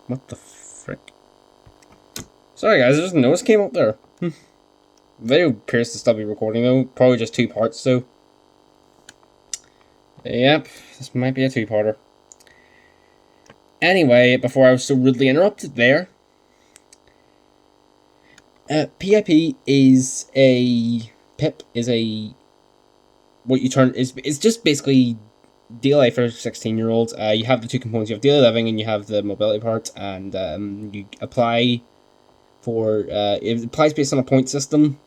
What the frick? Sorry guys, there's a noise came up there. Video appears to still be recording though. Probably just 2 parts though. Yep, this might be a 2-parter. Anyway, before I was so rudely interrupted there, PIP is a what you turn is it's just basically DLA for 16-year-olds. You have the 2 components. You have daily living and you have the mobility part, and you apply for it applies based on a point system.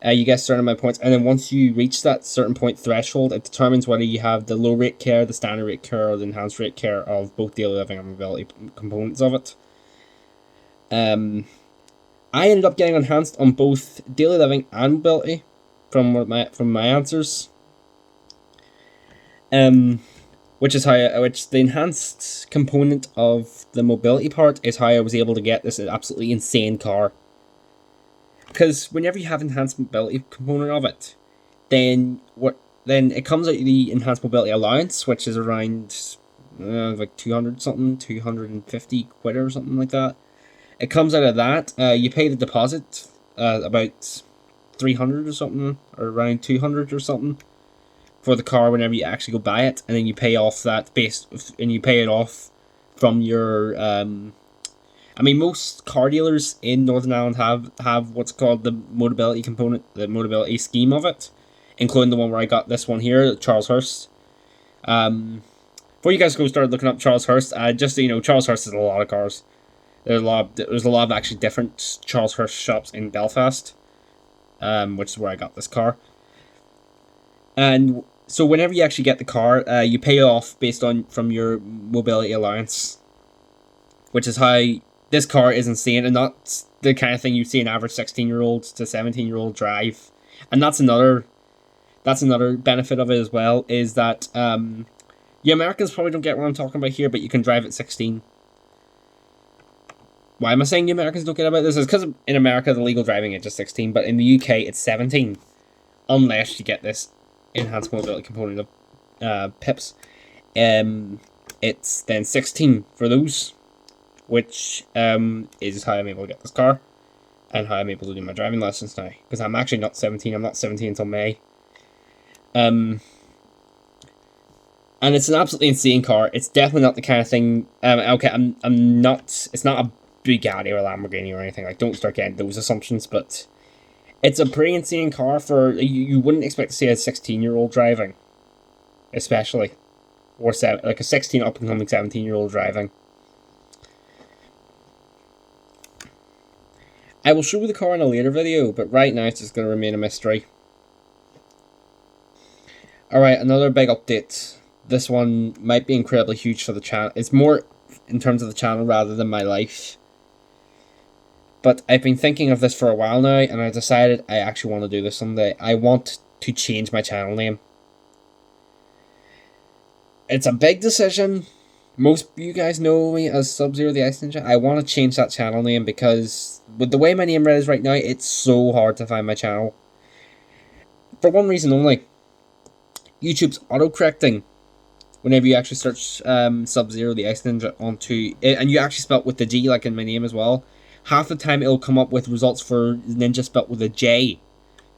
You get a certain amount of points, and then once you reach that certain point threshold, it determines whether you have the low rate care, the standard rate care, or the enhanced rate care of both daily living and mobility components of it. I ended up getting enhanced on both daily living and mobility from my answers. Which the enhanced component of the mobility part is how I was able to get this absolutely insane car. Because whenever you have enhanced mobility component of it, then it comes out the enhanced mobility allowance, which is around like 250 quid or something like that. It comes out of that. You pay the deposit, about 300 or something, or around 200 or something, for the car whenever you actually go buy it, and then you pay off that and you pay it off from your most car dealers in Northern Ireland have what's called the Motability component, the Motability scheme of it, including the one where I got this one here, Charles Hurst. Before you guys go start looking up Charles Hurst, just so you know, Charles Hurst has a lot of cars. There's a lot of actually different Charles Hurst shops in Belfast, which is where I got this car. And so whenever you actually get the car, you pay off based on from your mobility allowance, which is how this car is insane, and not the kind of thing you see an average 16-year-old to 17-year-old drive. And that's another benefit of it as well, is that you Americans probably don't get what I'm talking about here, but you can drive at 16. Why am I saying you Americans don't get about this? It's because in America the legal driving age is 16, but in the UK it's 17, unless you get this enhanced mobility component of PIPs. It's then 16 for those, which is how I'm able to get this car, and how I'm able to do my driving lessons now, because I'm actually not 17. I'm not 17 until May. And it's an absolutely insane car. It's definitely not the kind of thing. Okay, I'm not. It's not a Bugatti or a Lamborghini or anything. Like, don't start getting those assumptions. But it's a pretty insane car for you wouldn't expect to see a 16-year-old driving, especially, or like a 16 up and coming 17-year-old driving. I will show you the car in a later video, but right now it's just going to remain a mystery. Alright, another big update. This one might be incredibly huge for the channel. It's more in terms of the channel rather than my life. But I've been thinking of this for a while now, and I decided I actually want to do this someday. I want to change my channel name. It's a big decision. Most of you guys know me as Sub-Zero the Ice Ninja. I want to change that channel name because with the way my name read is right now, it's so hard to find my channel. For one reason only. YouTube's auto-correcting whenever you actually search Sub-Zero the Ice Ninja onto it, and you actually spell it with the G like in my name as well. Half the time it'll come up with results for Ninja spelt with a J,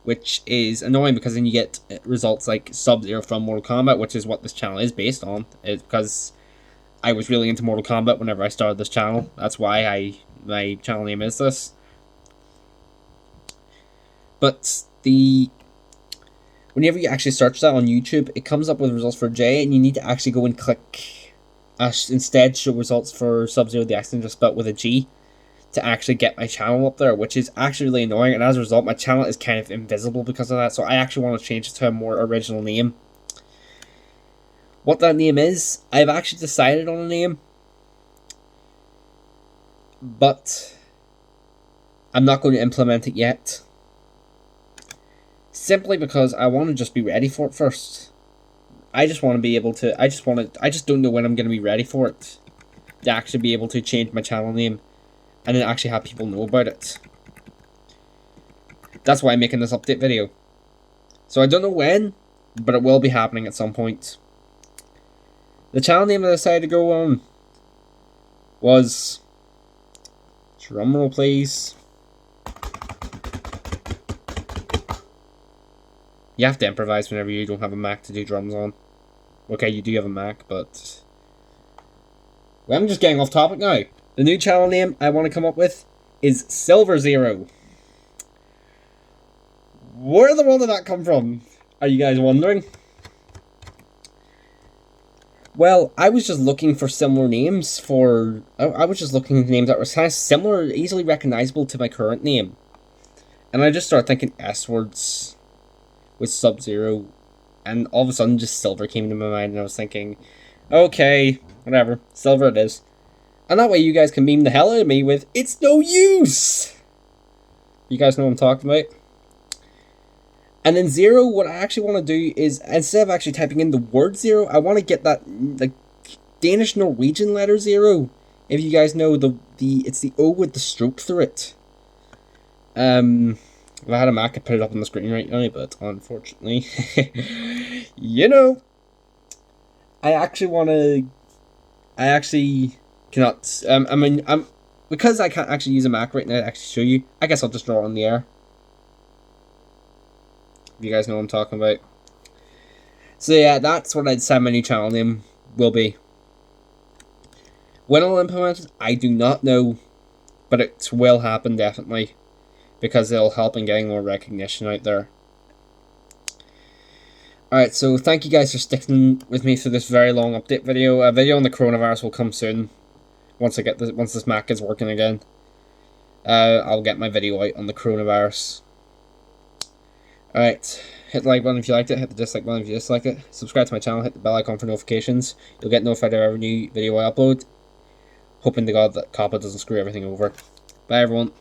which is annoying because then you get results like Sub-Zero from Mortal Kombat, which is what this channel is based on. It's because I was really into Mortal Kombat whenever I started this channel. That's why my channel name is this. But whenever you actually search that on YouTube, it comes up with results for J, and you need to actually go and click instead show results for Sub-Zero the Ice Ninja spelt with a G to actually get my channel up there, which is actually really annoying, and as a result my channel is kind of invisible because of that, so I actually want to change it to a more original name. What that name is, I've actually decided on a name, but I'm not going to implement it yet. Simply because I want to just be ready for it first. I just want to be able to, I just don't know when I'm going to be ready for it. To actually be able to change my channel name and then actually have people know about it. That's why I'm making this update video. So I don't know when, but it will be happening at some point. The channel name I decided to go on was, drumroll please, you have to improvise whenever you don't have a Mac to do drums on. Okay, you do have a Mac, but... Well, I'm just getting off topic now. The new channel name I want to come up with is Silver Zero. Where the world did that come from? Are you guys wondering? Well, I was just looking for similar names for... I was just looking at names that were kind of similar, easily recognizable to my current name. And I just started thinking S-words with Sub-Zero. And all of a sudden, just Silver came to my mind, and I was thinking, okay, whatever, Silver it is. And that way you guys can meme the hell out of me with, it's no use! You guys know what I'm talking about? And then Zero, what I actually want to do is, instead of actually typing in the word Zero, I want to get that, like, Danish-Norwegian letter Zero. If you guys know, it's the O with the stroke through it. If I had a Mac, I'd put it up on the screen right now, but unfortunately, you know, I actually cannot, because I can't actually use a Mac right now to actually show you, I guess I'll just draw it on the air. You guys know what I'm talking about. So yeah, that's what I'd say my new channel name will be. When I'll implement it, I do not know, but it will happen definitely, because it'll help in getting more recognition out there. Alright, so thank you guys for sticking with me through this very long update video. A video on the coronavirus will come soon, once this Mac is working again. I'll get my video out on the coronavirus. Alright, hit the like button if you liked it, hit the dislike button if you disliked it, subscribe to my channel, hit the bell icon for notifications. You'll get notified of every new video I upload. Hoping to God that COPPA doesn't screw everything over. Bye everyone.